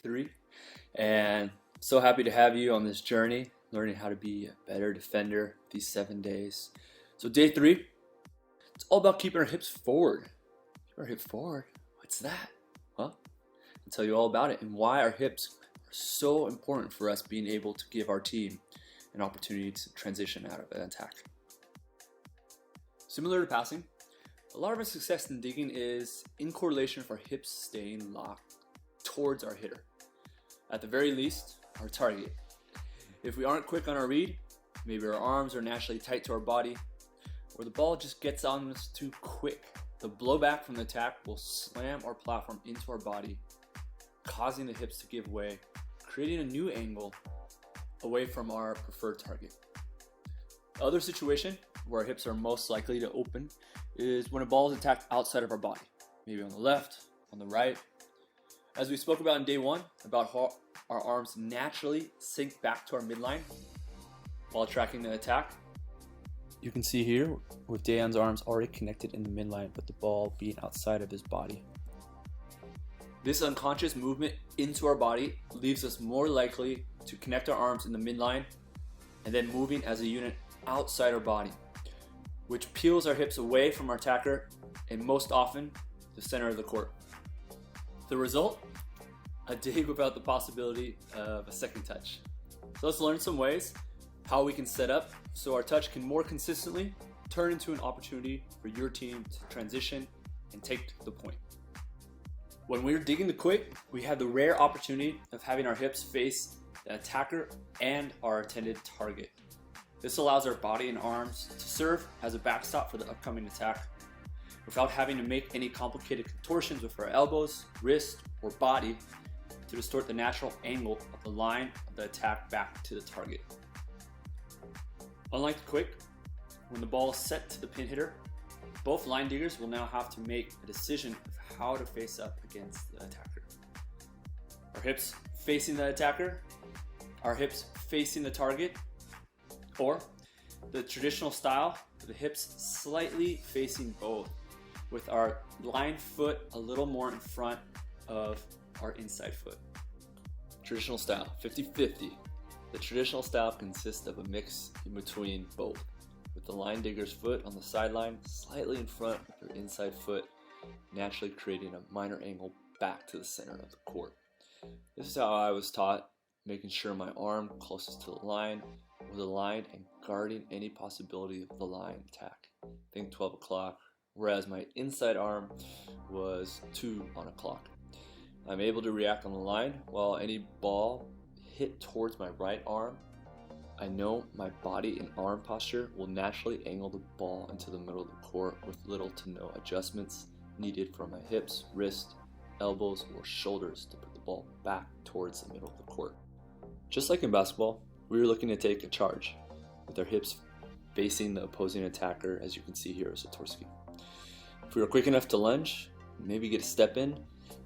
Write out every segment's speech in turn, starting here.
3, and so happy to have you on this journey, learning how to be a better defender these 7 days. So day 3, it's all about keeping our hips forward. Keep our hips forward? What's that? Well, I'll tell you all about it and why our hips are so important for us being able to give our team an opportunity to transition out of an attack. Similar to passing, a lot of our success in digging is in correlation with our hips staying locked towards our hitter. At the very least, our target. If we aren't quick on our read, maybe our arms are naturally tight to our body, or the ball just gets on us too quick, the blowback from the attack will slam our platform into our body, causing the hips to give way, creating a new angle away from our preferred target. The other situation where our hips are most likely to open is when a ball is attacked outside of our body, maybe on the left, on the right. As we spoke about in day 1, about how our arms naturally sink back to our midline while tracking the attack. You can see here with Dayan's arms already connected in the midline with the ball being outside of his body. This unconscious movement into our body leaves us more likely to connect our arms in the midline and then moving as a unit outside our body, which peels our hips away from our attacker and most often the center of the court. The result? A day without the possibility of a second touch. So let's learn some ways how we can set up so our touch can more consistently turn into an opportunity for your team to transition and take the point. When we're digging the quick, we have the rare opportunity of having our hips face the attacker and our intended target. This allows our body and arms to serve as a backstop for the upcoming attack without having to make any complicated contortions with our elbows, wrist, or body to distort the natural angle of the line of the attack back to the target. Unlike the quick, when the ball is set to the pin hitter, both line diggers will now have to make a decision of how to face up against the attacker. Our hips facing the attacker, our hips facing the target, or the traditional style, the hips slightly facing both, with our line foot a little more in front of our inside foot. Traditional style, 50-50. The traditional style consists of a mix in between both, with the line digger's foot on the sideline slightly in front of your inside foot, naturally creating a minor angle back to the center of the court. This is how I was taught, making sure my arm closest to the line was aligned and guarding any possibility of the line attack. Think 12 o'clock, whereas my inside arm was 2 on a clock. I'm able to react on the line while any ball hit towards my right arm. I know my body and arm posture will naturally angle the ball into the middle of the court with little to no adjustments needed from my hips, wrist, elbows, or shoulders to put the ball back towards the middle of the court. Just like in basketball, we were looking to take a charge with our hips facing the opposing attacker, as you can see here as Satorsky. If we were quick enough to lunge, maybe get a step in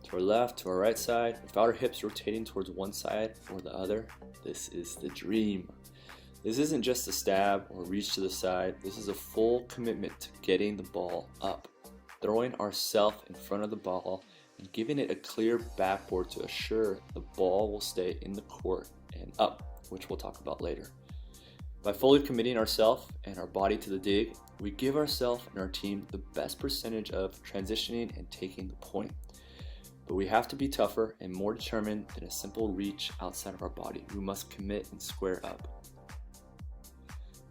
to our left, to our right side, without our hips rotating towards one side or the other, this is the dream. This isn't just a stab or reach to the side, this is a full commitment to getting the ball up, throwing ourselves in front of the ball and giving it a clear backboard to assure the ball will stay in the court and up, which we'll talk about later. By fully committing ourselves and our body to the dig, we give ourselves and our team the best percentage of transitioning and taking the point. But we have to be tougher and more determined than a simple reach outside of our body. We must commit and square up.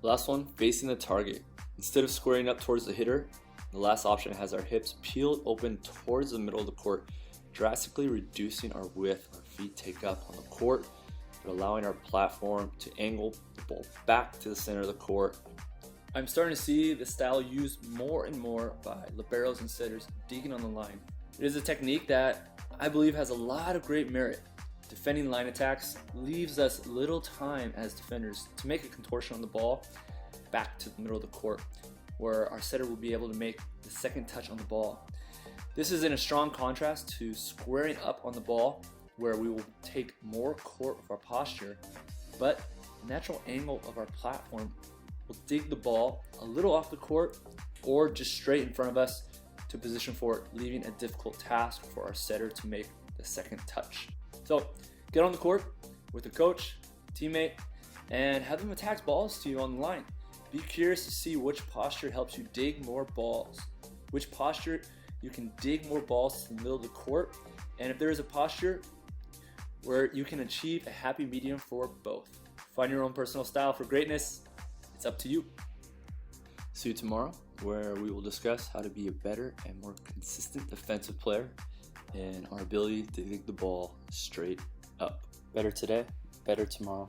Last one, facing the target. Instead of squaring up towards the hitter, the last option has our hips peeled open towards the middle of the court, drastically reducing our width our feet take up on the court, but allowing our platform to angle the ball back to the center of the court. I'm starting to see this style used more and more by liberos and setters digging on the line. It is a technique that I believe has a lot of great merit. Defending line attacks leaves us little time as defenders to make a contortion on the ball back to the middle of the court, where our setter will be able to make the second touch on the ball. This is in a strong contrast to squaring up on the ball, where we will take more court with our posture, but the natural angle of our platform will dig the ball a little off the court or just straight in front of us to position for it, leaving a difficult task for our setter to make the second touch. So get on the court with a coach, teammate, and have them attack balls to you on the line. Be curious to see which posture helps you dig more balls, which posture you can dig more balls to the middle of the court, and if there is a posture where you can achieve a happy medium for both. Find your own personal style for greatness. It's up to you. See you tomorrow, where we will discuss how to be a better and more consistent defensive player and our ability to dig the ball straight up. Better today, better tomorrow.